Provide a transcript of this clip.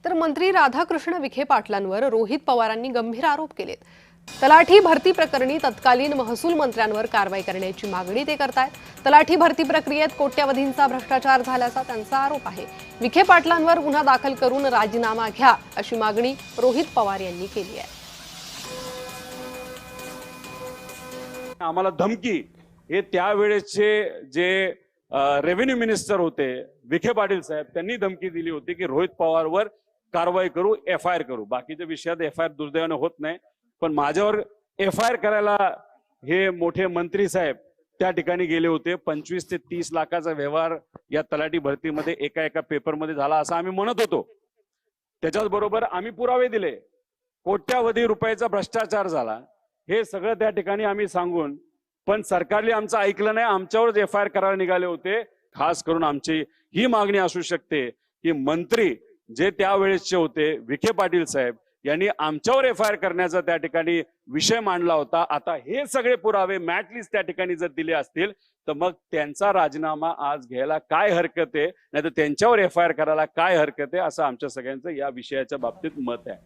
तर मंत्री राधाकृष्ण विखे पाटलांवर रोहित पवारांनी गंभीर आरोप केलेत। तलाठी भरती प्रकरणी तत्कालीन महसूल मंत्र्यांवर कारवाई करण्याची मागणी ते करतायत। तलाठी भरती प्रक्रियेत कोट्यवधींचा भ्रष्टाचार झाल्याचा त्यांचा आरोप आहे। विखे पाटलांवर गुन्हा दाखल करून राजीनामा घ्या अशी मागणी रोहित पवार यांनी केली आहे। आम्हाला धमकी हे त्यावेळेसचे जे रेव्हेन्यू मिनिस्टर होते विखे पाटील साहेब, त्यांनी धमकी दिली होती की रोहित पवारवर कारवाई करू, FIR करू। बाकीच्या विषयात FIR दुर्दैवाने होत नाही, पण माझ्यावर FIR करायला हे मोठे मंत्री साहेब त्या ठिकाणी गेले होते। 25 ते 30 लाखाचा व्यवहार या तलाठी भरतीमध्ये एका पेपरमध्ये झाला असं आम्ही म्हणत होतो। त्याच्याच बरोबर आम्ही पुरावे दिले, कोट्यावधी रुपयाचा भ्रष्टाचार झाला हे सगळं त्या ठिकाणी आम्ही सांगून, पण सरकारने आमचं ऐकलं नाही, आमच्यावरच FIR करायला निघाले होते। खास करून आमची ही मागणी असू शकते की मंत्री जे त्यावेळेसचे होते विखे पाटील साहेब यांनी आमच्यावर FIR करण्याचा त्या ठिकाणी विषय मांडला होता। आता हे सगळे पुरावे मॅट लिस्ट त्या ठिकाणी जर दिले असतील तर मग त्यांचा राजीनामा आज घ्यायला काय हरकत आहे, नाहीतर त्यांच्यावर FIR करायला काय हरकत आहे, असं आमच्या सगळ्यांचं या विषयाच्या बाबतीत मत आहे।